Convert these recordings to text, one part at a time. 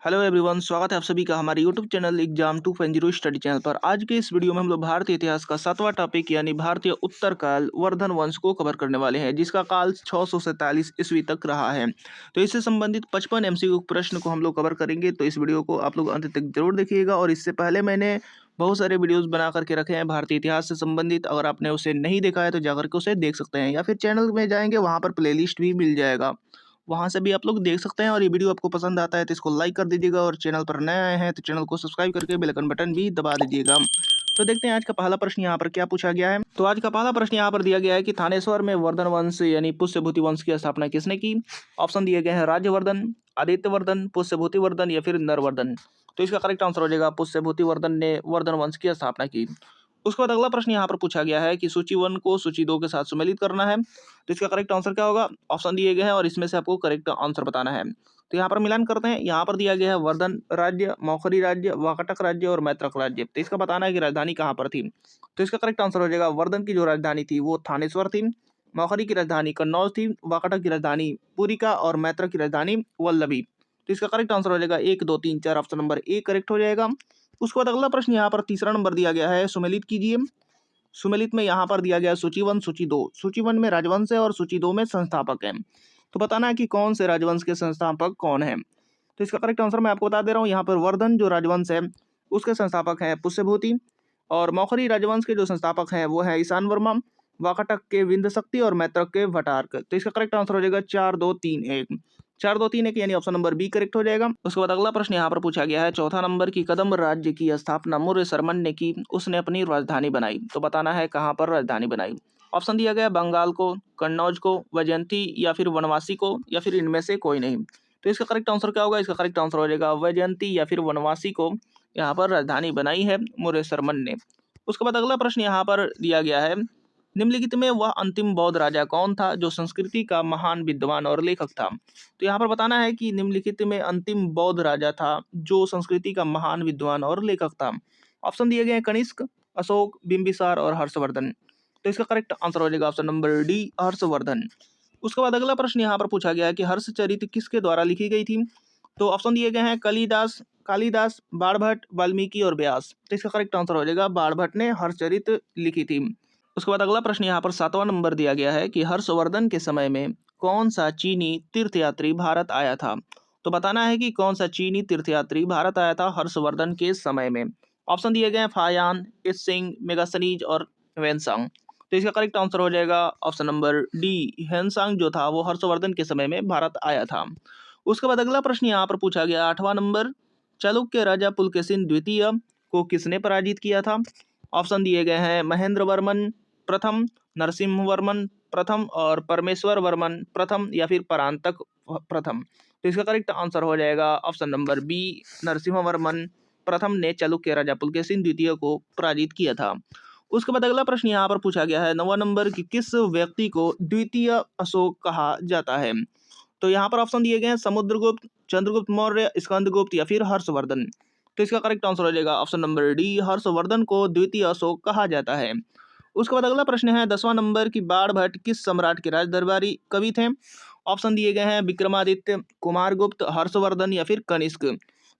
Hello everyone, स्वागत है आप सभी का हमारे YouTube channel exam 2.0 study channel पर। आज के इस वीडियो में हम लोग भारतीय इतिहास का 7वां टॉपिक यानी भारतीय उत्तर काल वर्धन वंश को कवर करने वाले हैं, जिसका काल 647 ईस्वी तक रहा है। तो इससे संबंधित 55 एमसीक्यू प्रश्न को हम लोग कवर करेंगे। तो इस वीडियो को आप लोग अंत तक जरूर देखिएगा। और इससे पहले मैंने बहुत सारे वीडियोस बना करके रखे हैं भारतीय इतिहास से संबंधित। अगर आपने उसे नहीं देखा है तो जाकर के उसे देख सकते हैं, या फिर चैनल में जाएंगे वहाँ पर प्लेलिस्ट भी मिल जाएगा, वहाँ से भी आप लोग देख सकते हैं। और ये वीडियो आपको पसंद आता है तो इसको लाइक कर दीजिएगा, और चैनल पर नए आए हैं तो चैनल को सब्सक्राइब करके बेल आइकन बटन भी दबा दीजिएगा। तो देखते हैं आज का पहला प्रश्न यहाँ पर क्या पूछा गया है। तो आज का पहला प्रश्न यहाँ पर दिया गया है कि थानेश्वर में वर्धन वंश यानी पुष्यभूति वंश की स्थापना किसने की। ऑप्शन दिए गए हैं राज्यवर्धन, आदित्यवर्धन, पुष्यभूति वर्धन या फिर नरवर्धन। तो इसका करेक्ट आंसर हो जाएगा पुष्यभूति वर्धन ने वर्धन वंश की स्थापना की। उसके बाद अगला प्रश्न यहाँ पर पूछा गया है कि सूची 1 को सूची 2 के साथ सम्मिलित करना है। तो इसका करेक्ट आंसर क्या होगा। ऑप्शन दिए गए हैं और इसमें से आपको करेक्ट आंसर बताना है। तो यहाँ पर मिलान करते हैं। यहाँ पर दिया गया है वर्धन राज्य, मौखरी राज्य, वाकाटक राज्य और मैत्रक राज्य। तो इसका बताना है कि राजधानी कहाँ पर थी। तो इसका करेक्ट आंसर हो जाएगा वर्धन की जो राजधानी थी वो थानेश्वर थी, मौखरी की राजधानी कन्नौज थी, वाकाटक की राजधानी पुरिका और मैत्रक की राजधानी वल्लभी। तो इसका करेक्ट आंसर हो जाएगा 1, 2, 3, 4, ऑप्शन नंबर ए करेक्ट हो जाएगा। उसके बाद अगला प्रश्न यहाँ पर तीसरा नंबर दिया गया है, सुमेलित कीजिए। सुमेलित में यहाँ पर दिया गया है सूची 1, सूची 2। सूची 1 में राजवंश है और सूची 2 में संस्थापक है। तो बताना है कि कौन से राजवंश के संस्थापक कौन है। तो इसका करेक्ट आंसर मैं आपको बता दे रहा हूँ। यहाँ पर वर्धन जो राजवंश है उसके संस्थापक हैं पुष्यभूति, और मौखरी राजवंश के जो संस्थापक हैं वो है ईशान वर्मा, वाकाटक के विंध्य शक्ति और मैत्रक के भटारक। तो इसका करेक्ट आंसर हो जाएगा 4, 2, 3, 1। 4, 2, 3, 1 यानी ऑप्शन नंबर बी करेक्ट हो जाएगा। उसके बाद अगला प्रश्न यहाँ पर पूछा गया है, चौथा नंबर की कदम्ब राज्य की स्थापना मौर्य शर्मन ने की, उसने अपनी राजधानी बनाई। तो बताना है कहाँ पर राजधानी बनाई। ऑप्शन दिया गया बंगाल को, कन्नौज को, वैजयंती या फिर वनवासी को, या फिर इनमें से कोई नहीं। तो इसका करेक्ट आंसर क्या होगा। इसका करेक्ट आंसर हो जाएगा वैजयंती या फिर वनवासी को यहाँ पर राजधानी बनाई है मौर्य शर्मन ने। उसके बाद अगला प्रश्न यहाँ पर दिया गया है, निम्नलिखित में वह अंतिम बौद्ध राजा कौन था जो संस्कृति का महान विद्वान और लेखक था। तो यहाँ पर बताना है कि निम्नलिखित में अंतिम बौद्ध राजा था जो संस्कृति का महान विद्वान और लेखक था। ऑप्शन दिए गए हैं कनिष्क, अशोक, बिंबिसार और हर्षवर्धन। तो इसका करेक्ट आंसर हो जाएगा ऑप्शन नंबर डी, हर्षवर्धन। उसके बाद अगला प्रश्न यहाँ पर पूछा गया है कि हर्षचरित किसके द्वारा लिखी गई थी। तो ऑप्शन दिए गए हैं कालिदास, कालिदास, बाणभट्ट, वाल्मीकि और व्यास। तो इसका करेक्ट आंसर हो जाएगा बाणभट्ट ने हर्षचरित लिखी थी। उसके बाद अगला प्रश्न यहाँ पर 7वां नंबर दिया गया है कि हर्षवर्धन के समय में कौन सा चीनी तीर्थयात्री भारत आया था। तो बताना है कि कौन सा चीनी तीर्थयात्री भारत आया था हर्षवर्धन के समय में। ऑप्शन दिए गए हैं फायान, इत्सिंग, मेगासनीज और वेनसांग। तो इसका करेक्ट आंसर हो जाएगा ऑप्शन नंबर डी, हेनसांग जो था वो हर्षवर्धन के समय में भारत आया था। उसके बाद अगला प्रश्न यहाँ पर पूछा गया 8वां नंबर, चालुक्य राजा पुलकेशिन द्वितीय को किसने पराजित किया था। ऑप्शन दिए गए हैं महेंद्र वर्मन प्रथम, नरसिम्ह वर्मन प्रथम और परमेश्वर वर्मन प्रथम या फिर परांतक प्रथम। तो इसका करेक्ट आंसर हो जाएगा option number B, Narasimha Varman प्रथम ने चालुक्य राजा पुलकेशिन द्वितीय को पराजित किया था। उसके बाद अगला प्रश्न यहाँ पर पूछा गया है 9वां नंबर कि किस व्यक्ति को द्वितीय अशोक कहा जाता है। तो यहाँ पर ऑप्शन दिए गए हैं समुद्रगुप्त, चंद्रगुप्त मौर्य, स्कंदगुप्त या फिर हर्षवर्धन। तो इसका करेक्ट आंसर हो जाएगा ऑप्शन नंबर डी, हर्षवर्धन को द्वितीय अशोक कहा जाता है। उसके बाद अगला प्रश्न है 10वां नंबर की बाणभट्ट किस सम्राट के राज दरबारी कवि थे। ऑप्शन दिए गए हैं विक्रमादित्य, कुमारगुप्त, हर्षवर्धन या फिर कनिष्क।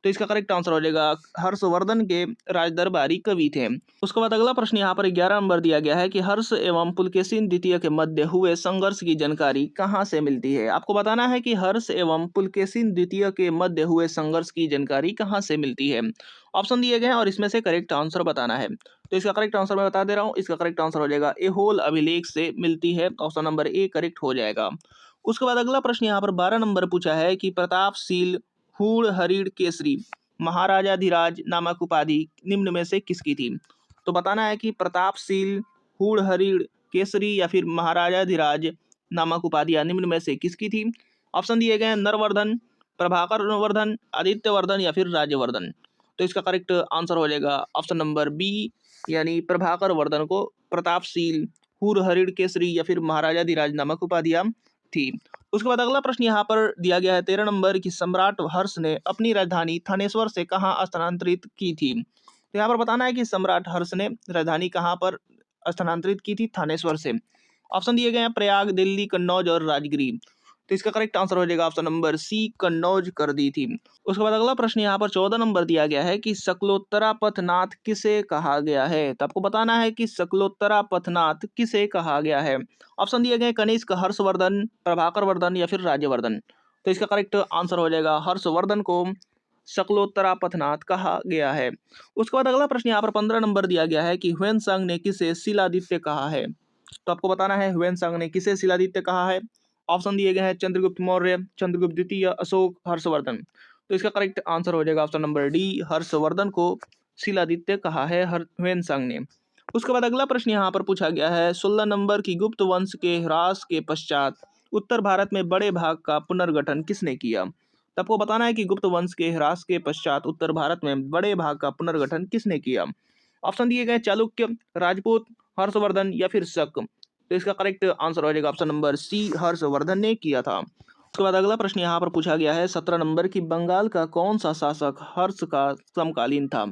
तो इसका करेक्ट आंसर हो जाएगा हर्षवर्धन के राज दरबारी कवि थे। उसके बाद अगला प्रश्न यहाँ पर 11 नंबर दिया गया है कि हर्ष एवं पुलकेशिन द्वितीय के मध्य हुए संघर्ष की जानकारी कहाँ से मिलती है। आपको बताना है कि हर्ष एवं पुलकेशिन द्वितीय के मध्य हुए संघर्ष की जानकारी कहाँ से मिलती है। ऑप्शन दिए गए हैं और इसमें से करेक्ट आंसर बताना है। तो इसका करेक्ट आंसर मैं बता दे रहा हूँ। इसका करेक्ट आंसर हो जाएगा एहोल अभिलेख से मिलती है। ऑप्शन नंबर ए करेक्ट हो जाएगा। उसके बाद अगला प्रश्न यहाँ पर 12 नंबर पूछा है कि प्रतापशील हूण हरिण केसरी महाराजाधिराज नामक उपाधि निम्न में से किसकी थी। तो बताना है कि प्रतापशील हूण हरिण केसरी या फिर महाराजाधिराज नामक उपाधियां निम्न में से किसकी थी। ऑप्शन दिए गए हैं नरवर्धन, प्रभाकर वर्धन, आदित्यवर्धन या फिर राज्यवर्धन। तो इसका करेक्ट आंसर हो जाएगा ऑप्शन नंबर बी, यानी प्रभाकर वर्धन को प्रतापशील हूण हरिण केसरी या फिर महाराजाधिराज नामक उपाधियां थी। उसके बाद अगला प्रश्न यहाँ पर दिया गया है 13 नंबर की सम्राट हर्ष ने अपनी राजधानी थानेश्वर से कहाँ स्थानांतरित की थी। तो यहाँ पर बताना है कि सम्राट हर्ष ने राजधानी कहाँ पर स्थानांतरित की थी, थानेश्वर से। ऑप्शन दिए गए हैं प्रयाग, दिल्ली, कन्नौज और राजगिरी। तो इसका करेक्ट आंसर हो जाएगा ऑप्शन नंबर सी, कन्नौज कर दी थी। उसके बाद अगला प्रश्न यहाँ पर 14 नंबर दिया गया है कि शकलोत्तरा पथनाथ किसे कहा गया है। तो आपको बताना है कि शकलोत्तरा पथनाथ किसे कहा गया है। ऑप्शन दिए गए कनिष्क, हर्षवर्धन, प्रभाकर वर्धन या फिर राज्यवर्धन। तो इसका करेक्ट आंसर हो जाएगा हर्षवर्धन को शकलोत्तरा पथनाथ कहा गया है। उसके बाद अगला प्रश्न यहाँ पर 15 नंबर दिया गया है कि ह्वेनसांग ने किसे शिलादित्य कहा है। तो आपको बताना है ह्वेनसांग ने किसे शिलादित्य कहा है। ऑप्शन दिए गए हैं चंद्रगुप्त मौर्य, चंद्रगुप्त द्वितीय, अशोक, हर्षवर्धन। तो इसका करेक्ट आंसर हो जाएगा ऑप्शन नंबर डी, हर्षवर्धन को शिलादित्य कहा है ह्वेनसांग ने। उसके बाद अगला प्रश्न यहाँ पर पूछा गया है 16 नंबर की गुप्त वंश के ह्रास के पश्चात उत्तर भारत में बड़े भाग का पुनर्गठन किसने किया। तो आपको बताना है कि गुप्त वंश के ह्रास के पश्चात उत्तर भारत में बड़े भाग का पुनर्गठन किसने किया। ऑप्शन दिए गए चालुक्य, राजपूत, हर्षवर्धन या फिर शक। तो इसका करेक्ट आंसर हो जाएगा ऑप्शन नंबर सी, हर्षवर्धन ने किया था। उसके बाद अगला प्रश्न यहाँ पर पूछा गया है 17 नंबर की बंगाल का कौन सा शासक हर्ष का समकालीन था।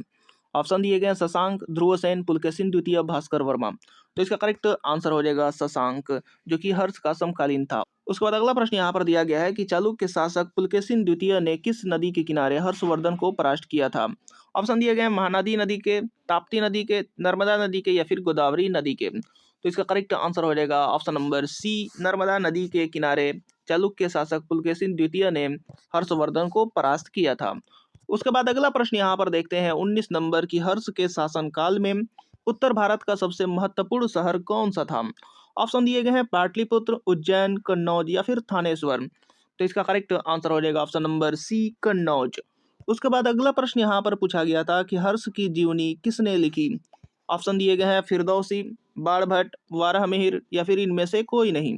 ऑप्शन दिए गए शशांक, ध्रुवसेन, पुलकेशिन द्वितीय, भास्कर वर्मा। तो इसका करेक्ट आंसर हो जाएगा शशांक, जो कि हर्ष का समकालीन था। उसके बाद अगला प्रश्न यहाँ पर दिया गया है कि चालुक्य शासक पुलकेशिन द्वितीय ने किस नदी के किनारे हर्षवर्धन को परास्त किया था। ऑप्शन दिए गए महानदी नदी के, ताप्ती नदी के, नर्मदा नदी के या फिर गोदावरी नदी के। तो इसका करेक्ट आंसर हो जाएगा ऑप्शन नंबर सी, नर्मदा नदी के किनारे चालुक्य शासक पुलकेशिन द्वितीय ने हर्षवर्धन को परास्त किया था। उसके बाद अगला प्रश्न यहाँ पर देखते हैं 19 नंबर की हर्ष के शासनकाल में उत्तर भारत का सबसे महत्वपूर्ण शहर कौन सा था। ऑप्शन दिए गए हैं पाटलिपुत्र, उज्जैन, कन्नौज या फिर थानेश्वर। तो इसका करेक्ट आंसर हो जाएगा ऑप्शन नंबर सी, कन्नौज। उसके बाद अगला प्रश्न यहाँ पर पूछा गया था कि हर्ष की जीवनी किसने लिखी। ऑप्शन दिए गए हैं फिरदौसी, बाणभट्ट, वाराहमिहिर या फिर इनमें से कोई नहीं।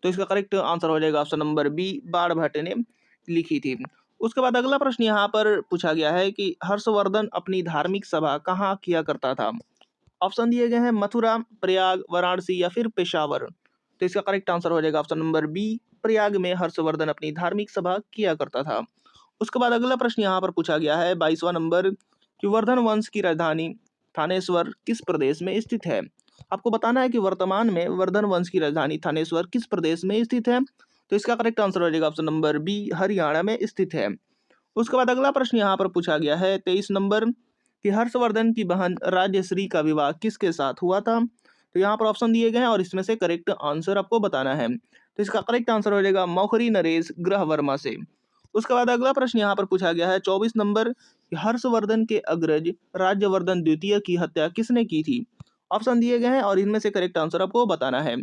तो इसका करेक्ट आंसर हो जाएगा ऑप्शन नंबर बी, बाणभट्ट ने लिखी थी। उसके बाद अगला प्रश्न यहाँ पर पूछा गया है कि हर्षवर्धन अपनी धार्मिक सभा कहाँ किया करता था। ऑप्शन दिए गए हैं मथुरा, प्रयाग, वाराणसी या फिर पेशावर। तो इसका करेक्ट आंसर हो जाएगा ऑप्शन नंबर बी, प्रयाग में हर्षवर्धन अपनी धार्मिक सभा किया करता था। उसके बाद अगला प्रश्न यहाँ पर पूछा गया है 22वां नंबर कि वर्धन वंश की राजधानी थानेश्वर किस प्रदेश में स्थित है। आपको बताना है कि वर्तमान में वर्धन वंश की राजधानी थानेश्वर किस प्रदेश में स्थित है। तो इसका करेक्ट आंसर हो जाएगा ऑप्शन नंबर बी, हरियाणा में स्थित है। उसके बाद अगला प्रश्न यहाँ पर पूछा गया है 23 नंबर कि हर्षवर्धन की बहन राजश्री का विवाह किसके साथ हुआ था। तो यहाँ पर ऑप्शन दिए गए हैं और इसमें से करेक्ट आंसर आपको बताना है। तो इसका करेक्ट आंसर हो जाएगा मौखरी नरेश ग्रहवर्मा से। उसके बाद अगला प्रश्न यहाँ पर पूछा गया है 24 नंबर कि हर्षवर्धन के अग्रज राज्यवर्धन द्वितीय की हत्या किसने की थी। ऑप्शन दिए गए हैं और इनमें से करेक्ट आंसर आपको बताना है।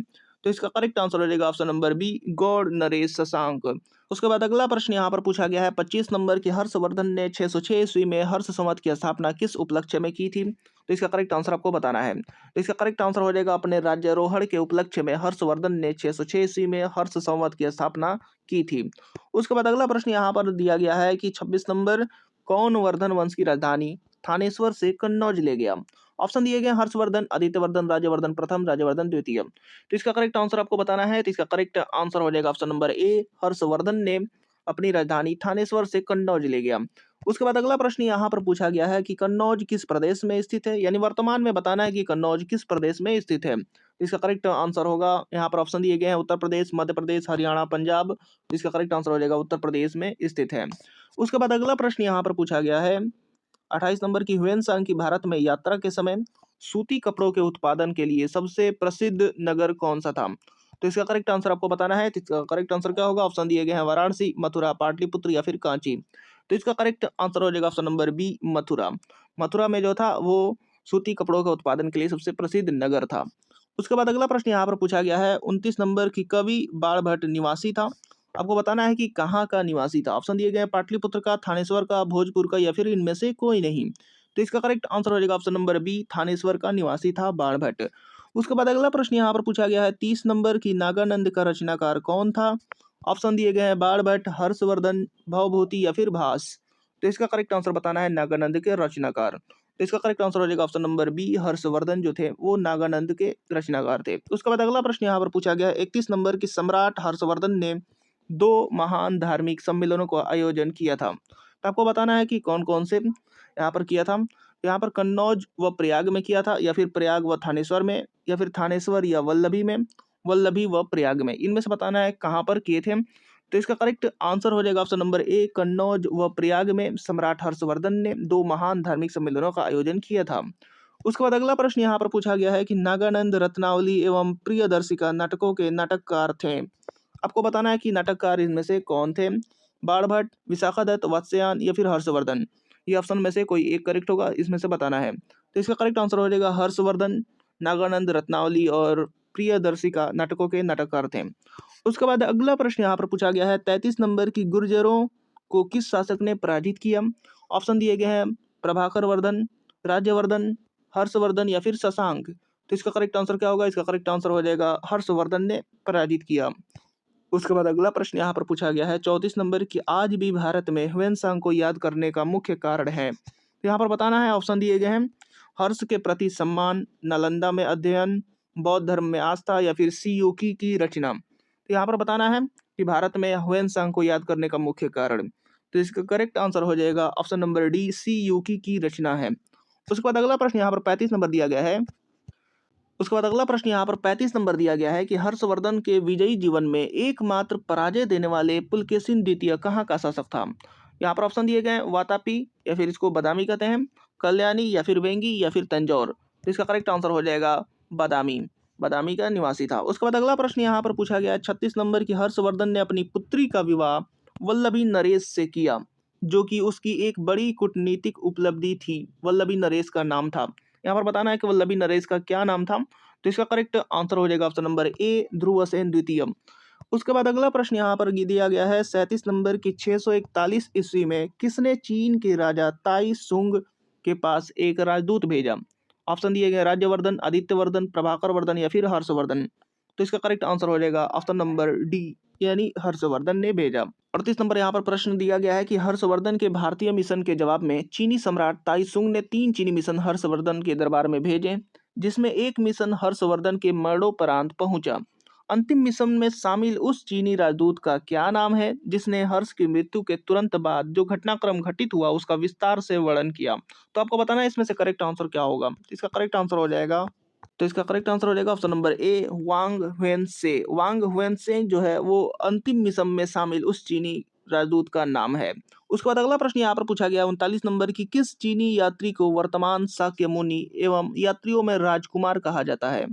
तो इसका करेक्ट आंसर हो जाएगा ऑप्शन नंबर बी, गौड़ नरेश शशांक। उसके बाद अगला प्रश्न यहाँ पर पूछा गया है 25 नंबर की हर्षवर्धन ने 606 ईस्वी में हर्ष संवत की स्थापना किस उपलक्ष्य में की थी। तो इसका करेक्ट आंसर आपको बताना है। तो इसका करेक्ट आंसर हो जाएगा अपने राज्यारोहण के उपलक्ष्य में हर्षवर्धन ने 606 ईस्वी में हर्ष संवत की स्थापना की थी। उसके बाद अगला प्रश्न यहाँ पर दिया गया है कि 26 नंबर कौन वर्धन वंश की राजधानी थानेश्वर से कन्नौज ले गया। ऑप्शन दिए गए हर्षवर्धन, आदित्यवर्धन, राज्यवर्धन प्रथम, राज्यवर्धन द्वितीय। तो इसका करेक्ट आंसर आपको बताना है। तो इसका करेक्ट आंसर हो जाएगा ऑप्शन नंबर ए, हर्षवर्धन ने अपनी राजधानी थानेश्वर से कन्नौज ले गया। उसके बाद अगला प्रश्न यहाँ पर पूछा गया है कि कन्नौज किस प्रदेश में स्थित है, यानी वर्तमान में बताना है कि कन्नौज किस प्रदेश में स्थित है। इसका करेक्ट आंसर होगा, यहाँ पर ऑप्शन दिए गए हैं उत्तर प्रदेश, मध्य प्रदेश, हरियाणा, पंजाब। इसका करेक्ट आंसर हो जाएगा उत्तर प्रदेश में स्थित है। उसके बाद अगला प्रश्न यहाँ पर पूछा गया है 28 नंबर की ह्वेनसांग की भारत में यात्रा के समय सूती कपड़ों के उत्पादन के लिए सबसे प्रसिद्ध नगर कौन सा था। तो इसका करेक्ट आंसर आपको बताना है। तो इसका करेक्ट आंसर क्या होगा, ऑप्शन दिए गए हैं वाराणसी, मथुरा, पाटलिपुत्र या फिर कांची। तो इसका करेक्ट आंसर हो जाएगा option number B, Mathura. Mathura में जो था वो सूती कपड़ों के उत्पादन के लिए सबसे प्रसिद्ध नगर था। उसके बाद अगला प्रश्न यहाँ पर पूछा गया है 29 नंबर की कवि बाणभट्ट निवासी था। आपको बताना है कि कहाँ का निवासी था। ऑप्शन दिए गए हैं पाटलिपुत्र का, थानेश्वर का, भोजपुर का या फिर इनमें से कोई नहीं। तो इसका करेक्ट आंसर हो जाएगा ऑप्शन नंबर बी, थानेश्वर का निवासी था बाणभट्ट। उसके बाद अगला प्रश्न यहाँ पर पूछा गया है 30 नंबर की नागानंद का रचनाकार कौन था। ऑप्शन दिए गए हैं बाणभट्ट, हर्षवर्धन, भवभूति या फिर भास। तो इसका करेक्ट आंसर बताना है नागानंद के रचनाकार। तो इसका करेक्ट आंसर हो जाएगा ऑप्शन नंबर बी, हर्षवर्धन जो थे वो नागानंद के रचनाकार थे। उसके बाद अगला प्रश्न यहाँ पर पूछा गया है 31 नंबर की सम्राट हर्षवर्धन ने 2 महान धार्मिक सम्मेलनों का आयोजन किया था। तो आपको बताना है कि कौन कौन से यहाँ पर किया था। यहाँ पर कन्नौज व प्रयाग में किया था, या फिर प्रयाग व थानेश्वर में, या फिर थानेश्वर या वल्लभी में, वल्लभी व प्रयाग में। इनमें से बताना है कहाँ पर किए थे। तो इसका करेक्ट आंसर हो जाएगा ऑप्शन नंबर ए, कन्नौज व प्रयाग में सम्राट हर्षवर्धन ने 2 महान धार्मिक सम्मेलनों का आयोजन किया था। उसके बाद अगला प्रश्न यहाँ पर पूछा गया है कि नागानंद, रत्नावली एवं प्रियदर्शिका नाटकों के नाटककार थे। आपको बताना है कि नाटककार इनमें से कौन थे। बाणभट्ट, विशाखादत्त, वात्स्यायन या फिर हर्षवर्धन। ये ऑप्शन में से कोई एक करेक्ट होगा, इसमें से बताना है। तो इसका करेक्ट आंसर हो जाएगा हर्षवर्धन, नागानंद, रत्नावली और प्रियदर्शिका नाटकों के नाटककार थे। उसके बाद अगला प्रश्न यहाँ पर पूछा गया है 33 नंबर की गुर्जरों को किस शासक ने पराजित किया। ऑप्शन दिए गए हैं प्रभाकर वर्धन, राज्यवर्धन, हर्षवर्धन या फिर शशांक। तो इसका करेक्ट आंसर क्या होगा? इसका करेक्ट आंसर हो जाएगा हर्षवर्धन ने पराजित किया। उसके बाद अगला प्रश्न यहाँ पर पूछा गया है 34 नंबर की आज भी भारत में ह्वेनसांग को याद करने का मुख्य कारण है। तो यहाँ पर बताना है, ऑप्शन दिए गए हैं हर्ष के प्रति सम्मान, नालंदा में अध्ययन, बौद्ध धर्म में आस्था या फिर सी यूकी की रचना। तो यहाँ पर बताना है कि भारत में ह्वेनसांग को याद करने का मुख्य कारण। तो इसका करेक्ट आंसर हो जाएगा ऑप्शन नंबर डी, सी यूकी की रचना है। उसके बाद अगला प्रश्न यहाँ पर 35 नंबर दिया गया है। उसके बाद अगला प्रश्न यहाँ पर 35 नंबर दिया गया है कि हर्षवर्धन के विजयी जीवन में एकमात्र पराजय देने वाले पुलकेशिन द्वितीय कहाँ का शासक था। यहाँ पर ऑप्शन दिए गए हैं वातापी या फिर इसको बादामी कहते हैं, कल्याणी या फिर वेंगी या फिर तंजौर। तो इसका करेक्ट आंसर हो जाएगा बादामी, बादामी का निवासी था। उसके बाद अगला प्रश्न यहाँ पर पूछा गया है 36 नंबर की हर्षवर्धन ने अपनी पुत्री का विवाह वल्लभी नरेश से किया, जो कि उसकी एक बड़ी कूटनीतिक उपलब्धि थी। वल्लभी नरेश का नाम था। यहाँ पर बताना है कि वल्लभी नरेश का क्या नाम था। तो इसका करेक्ट आंसर हो जाएगा ऑप्शन नंबर ए, ध्रुवसेन द्वितीय। उसके बाद अगला प्रश्न यहाँ पर दिया गया है 37 नंबर की 641 ईस्वी में किसने चीन के राजा ताई सुंग के पास एक राजदूत भेजा। ऑप्शन दिए गए राज्यवर्धन, आदित्यवर्धन, प्रभाकर वर्धन या फिर हर्षवर्धन। तो इसका करेक्ट आंसर हो जाएगा ऑप्शन नंबर डी, यानी हर्षवर्धन ने भेजा। 38 नंबर यहाँ पर प्रश्न दिया गया है कि हर्षवर्धन के भारतीय मिशन के जवाब में चीनी सम्राट ताइसुंग ने 3 चीनी मिशन हर्षवर्धन के दरबार में भेजे, जिसमें एक मिशन हर्षवर्धन के मरणोपरांत पहुंचा। अंतिम मिशन में शामिल उस चीनी राजदूत का क्या नाम है जिसने हर्ष की मृत्यु के तुरंत बाद जो घटनाक्रम घटित हुआ उसका विस्तार से वर्णन किया। तो आपको बताना है इसमें से करेक्ट आंसर क्या होगा। इसका करेक्ट आंसर हो जाएगा, तो इसका करेक्ट आंसर हो जाएगा ऑप्शन नंबर ए, वांग ह्वेनसे। वांग ह्वेनसे जो है वो अंतिम मिशन में शामिल उस चीनी राजदूत का नाम है। उसके बाद अगला प्रश्न यहाँ पर पूछा गया 39 नंबर की किस चीनी यात्री को वर्तमान शाक्य मुनि एवं यात्रियों में राजकुमार कहा जाता है।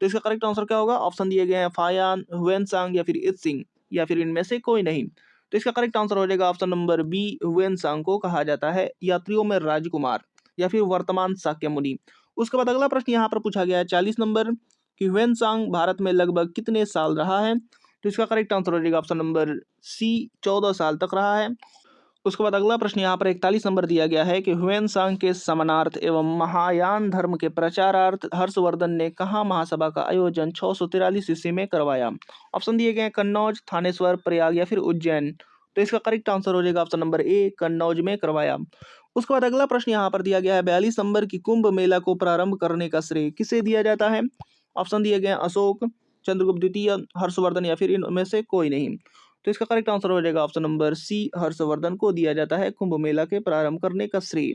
तो इसका करेक्ट आंसर क्या होगा? ऑप्शन दिए गए हैं फायान, ह्वेनसांग या फिर इत्सिंग या फिर इनमें से कोई नहीं। तो इसका करेक्ट आंसर हो जाएगा ऑप्शन नंबर बी, ह्वेनसांग को कहा जाता है यात्रियों में राजकुमार या फिर वर्तमान शाक्य मुनि। उसके बाद अगला प्रश्न यहाँ पर पूछा गया है 40 नंबर कि ह्वेनसांग भारत में लगभग कितने साल रहा है। तो इसका करेक्ट आंसर हो जाएगा ऑप्शन नंबर सी, 14 साल तक रहा है। उसके बाद अगला प्रश्न यहाँ पर 41 नंबर दिया गया है कि ह्वेनसांग के समानार्थ एवं महायान धर्म के प्रचारार्थ हर्षवर्धन ने कहाँ महासभा का आयोजन 643 ईस्वी में करवाया। ऑप्शन दिए गए हैं कन्नौज, थानेश्वर, प्रयाग या फिर उज्जैन। तो इसका करेक्ट आंसर हो जाएगा ऑप्शन नंबर ए, कन्नौज में करवाया। उसके बाद अगला प्रश्न यहाँ पर दिया गया है 42 नंबर की कुंभ मेला को प्रारंभ करने का श्रेय किसे दिया जाता है। ऑप्शन दिए गए हैं अशोक, चंद्रगुप्त द्वितीय, हर्षवर्धन या फिर इनमें से कोई नहीं। तो इसका करेक्ट आंसर हो जाएगा ऑप्शन नंबर सी, हर्षवर्धन को दिया जाता है कुंभ मेला के प्रारंभ करने का श्रेय।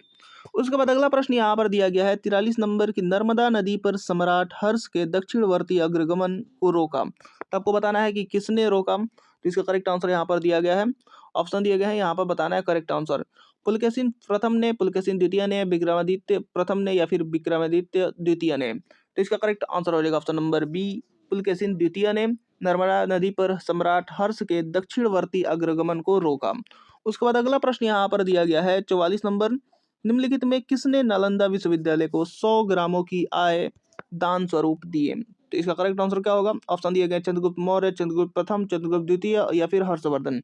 उसके बाद अगला प्रश्न यहाँ पर दिया गया है 43 नंबर की नर्मदा नदी पर सम्राट हर्ष के दक्षिणवर्ती अग्रगमन को रोका। तो आपको बताना है कि किसने रोका। तो इसका करेक्ट आंसर यहाँ पर दिया गया है, ऑप्शन दिए गए हैं, यहाँ पर बताना है करेक्ट आंसर। पुलकेशिन प्रथम ने, पुलकेशिन द्वितीय ने, विक्रमादित्य प्रथम ने या फिर विक्रमादित्य द्वितीय ने। तो इसका करेक्ट आंसर हो जाएगा ऑप्शन नंबर बी, पुलकेशिन द्वितीय ने नर्मदा नदी पर सम्राट हर्ष के दक्षिणवर्ती अग्रगमन को रोका। उसके बाद अगला प्रश्न यहाँ पर दिया गया है 44 नंबर, निम्नलिखित में किसने नालंदा विश्वविद्यालय को 100 ग्रामों की आय दान स्वरूप दिए। तो इसका करेक्ट आंसर क्या होगा? ऑप्शन दिए गए चंद्रगुप्त मौर्य, चंद्रगुप्त प्रथम, चंद्रगुप्त द्वितीय या फिर हर्षवर्धन।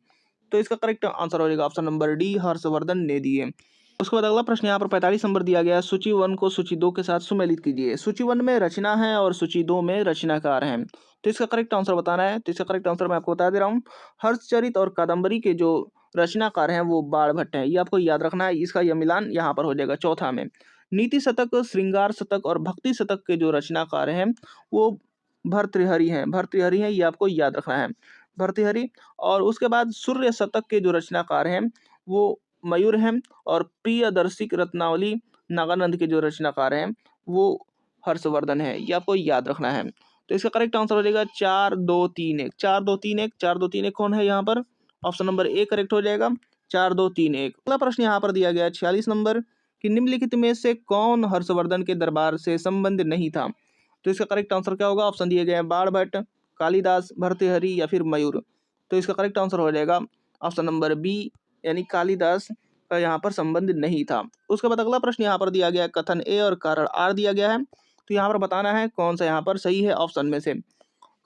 तो इसका करेक्ट आंसर हो जाएगा ऑप्शन नंबर डी, हर्षवर्धन ने दिए। उसके बाद अगला प्रश्न यहाँ पर 45 नंबर दिया गया है सूची 1 को सूची 2 के साथ सुमेलित कीजिए। सूची 1 में रचना है और सूची 2 में रचनाकार हैं। तो इसका करेक्ट आंसर बताना है। तो इसका करेक्ट आंसर मैं आपको बता दे रहा हूँ, हर्षचरित और कादम्बरी के जो रचनाकार हैं वो बाणभट्ट हैं, ये आपको याद रखना है। इसका यह मिलान यहाँ पर हो जाएगा चौथा में। नीति शतक, श्रृंगार शतक और भक्ति शतक के जो रचनाकार हैं वो भर्तृहरि हैं, भर्तृहरि हैं, ये आपको याद रखना है, भर्तृहरि। और उसके बाद सूर्य शतक के जो रचनाकार हैं वो मयूर हैं, और प्रियदर्शिक रत्नावली नागानंद के जो रचनाकार हैं वो हर्षवर्धन है, ये आपको याद रखना है। तो इसका करेक्ट आंसर हो जाएगा 4231। 4231, 4231 कौन है यहाँ पर? ऑप्शन नंबर ए करेक्ट हो जाएगा 4231। अगला प्रश्न यहाँ पर दिया गया 46 नंबर कि निम्नलिखित में से कौन हर्षवर्धन के दरबार से संबंध नहीं था? तो इसका करेक्ट आंसर क्या होगा? ऑप्शन दिए गए हैं बाणभट्ट, कालिदास, भर्तृहरि या फिर मयूर। तो इसका करेक्ट आंसर हो जाएगा ऑप्शन नंबर बी यानी कालिदास का यहाँ पर संबंध नहीं था। उसके बाद अगला प्रश्न यहाँ पर दिया गया कथन ए और कारण आर दिया गया है। तो यहाँ पर बताना है कौन सा यहाँ पर सही है ऑप्शन में से।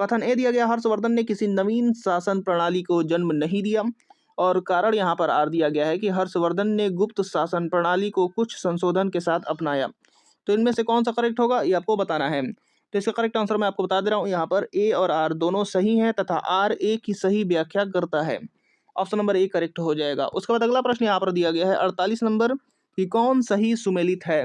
कथन ए दिया गया हर्षवर्धन ने किसी नवीन शासन प्रणाली को जन्म नहीं दिया, और कारण यहाँ पर आर दिया गया है कि हर्षवर्धन ने गुप्त शासन प्रणाली को कुछ संशोधन के साथ अपनाया। तो इनमें से कौन सा करेक्ट होगा ये आपको बताना है। तो इसका करेक्ट आंसर मैं आपको बता दे रहा हूँ, यहाँ पर ए और आर दोनों सही हैं तथा आर ए की सही व्याख्या करता है। ऑप्शन नंबर ए करेक्ट हो जाएगा। उसके बाद अगला प्रश्न यहाँ पर दिया गया है 48 नंबर कि कौन सही सुमेलित है।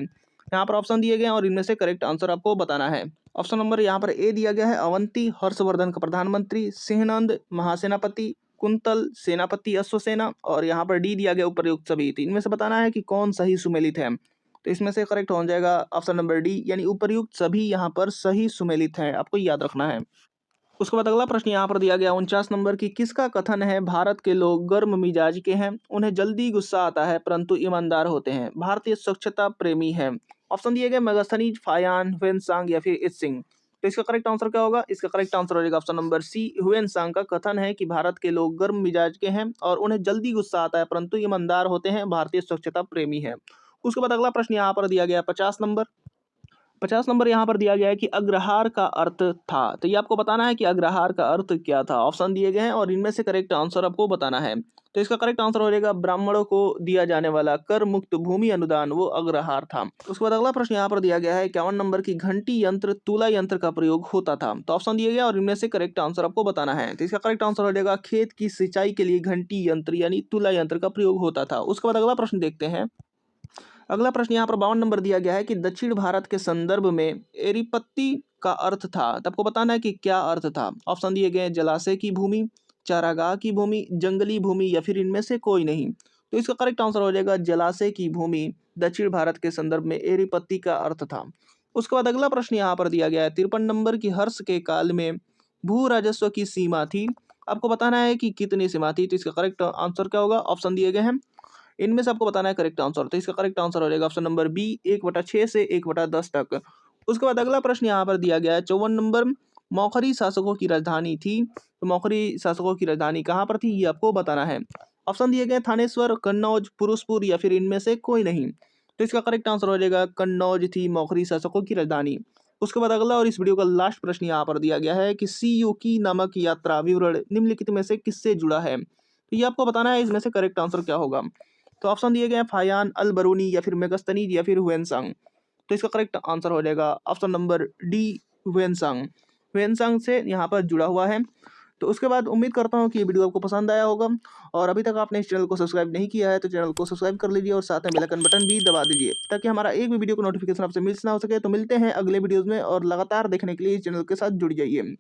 यहाँ पर ऑप्शन दिए गए हैं और इनमें से करेक्ट आंसर आपको बताना है। ऑप्शन नंबर यहाँ पर ए दिया गया है अवंती हर्षवर्धन का प्रधानमंत्री, सिंहनंद महासेनापति, कुंतल सेनापति अश्वसेना, और यहाँ पर डी दिया गया उपर्युक्त सभी। तो इनमें से बताना है कि कौन सही सुमेलित है। तो इसमें से करेक्ट हो जाएगा ऑप्शन नंबर डी यानी उपर्युक्त सभी यहाँ पर सही सुमेलित है, आपको याद रखना है। उसके बाद अगला प्रश्न यहाँ पर दिया गया 49 नंबर की किसका कथन है भारत के लोग गर्म मिजाज के हैं, उन्हें जल्दी गुस्सा आता है परंतु ईमानदार होते हैं, भारतीय स्वच्छता प्रेमी है। ऑप्शन दिए गए मेगास्थनीज, फायान, ह्वेनसांग या फिर इत्सिंग। तो इसका करेक्ट आंसर क्या होगा? इसका करेक्ट आंसर हो जाएगा ऑप्शन नंबर सी ह्वेनसांग का कथन है कि भारत के लोग गर्म मिजाज के हैं और उन्हें जल्दी गुस्सा आता है परंतु ईमानदार होते हैं, भारतीय स्वच्छता प्रेमी है। उसके बाद अगला प्रश्न यहाँ पर दिया गया 50 नंबर यहाँ पर दिया गया है कि अग्रहार का अर्थ था। तो ये आपको बताना है कि अग्रहार का अर्थ क्या था। ऑप्शन दिए गए हैं और इनमें से करेक्ट आंसर आपको बताना है। तो इसका करेक्ट आंसर हो जाएगा ब्राह्मणों को दिया जाने वाला कर मुक्त भूमि अनुदान, वो अग्रहार था। उसके बाद अगला प्रश्न यहाँ पर दिया गया है 51 नंबर की घंटी यंत्र तुला यंत्र का प्रयोग होता था। तो ऑप्शन दिए गया और इनमें से करेक्ट आंसर आपको बताना है। तो इसका करेक्ट आंसर हो जाएगा खेत की सिंचाई के लिए घंटी यंत्र यानी तुला यंत्र का प्रयोग होता था। उसके बाद अगला प्रश्न देखते हैं। अगला प्रश्न यहाँ पर 52 नंबर दिया गया है कि दक्षिण भारत के संदर्भ में एरिपत्ती का अर्थ था। तो आपको बताना है कि क्या अर्थ था। ऑप्शन दिए गए हैं जलाशय की भूमि, चारागाह की भूमि, जंगली भूमि या फिर इनमें से कोई नहीं। तो इसका करेक्ट आंसर हो जाएगा जलाशय की भूमि, दक्षिण भारत के संदर्भ में एरिपत्ती का अर्थ था। उसके बाद अगला प्रश्न यहाँ पर दिया गया है 53 नंबर की हर्ष के काल में भू राजस्व की सीमा थी। आपको बताना है कि कितनी सीमा थी। तो इसका करेक्ट आंसर क्या होगा? ऑप्शन दिए गए हैं, इनमें से आपको बताना है करेक्ट आंसर। तो इसका करेक्ट आंसर हो जाएगा ऑप्शन नंबर बी 1/6 से 1/10 तक। उसके बाद अगला प्रश्न यहाँ पर दिया गया है 54 नंबर मौखरी शासकों की राजधानी थी। तो मौखरी शासकों की राजधानी कहाँ पर थी ये आपको बताना है। ऑप्शन दिए गए थानेश्वर, कन्नौज, पुरुषपुर या फिर इनमें से कोई नहीं। तो इसका करेक्ट आंसर हो जाएगा कन्नौज थी मौखरी शासकों की राजधानी। उसके बाद अगला और इस वीडियो का लास्ट प्रश्न यहाँ पर दिया गया है कि सीयूकी नामक यात्रा विवरण निम्नलिखित में से किससे जुड़ा है। तो ये आपको बताना है इसमें से करेक्ट आंसर क्या होगा। तो ऑप्शन दिए गए हैं फायान, अल बरूनी या फिर मेगास्थनीज या फिर ह्वेनसांग। तो इसका करेक्ट आंसर हो जाएगा option number D Hiuen Tsang. Hiuen Tsang से यहाँ पर जुड़ा हुआ है। तो उसके बाद उम्मीद करता हूँ कि ये वीडियो आपको पसंद आया होगा, और अभी तक आपने इस चैनल को सब्सक्राइब नहीं किया है तो चैनल को सब्सक्राइब कर लीजिए और साथ में बेल आइकन बटन भी दबा दीजिए ताकि हमारा एक भी वीडियो को नोटिफिकेशन आपसे मिस ना हो सके। तो मिलते हैं अगले वीडियोज़ में, और लगातार देखने के लिए इस चैनल के साथ जुड़ जाइए।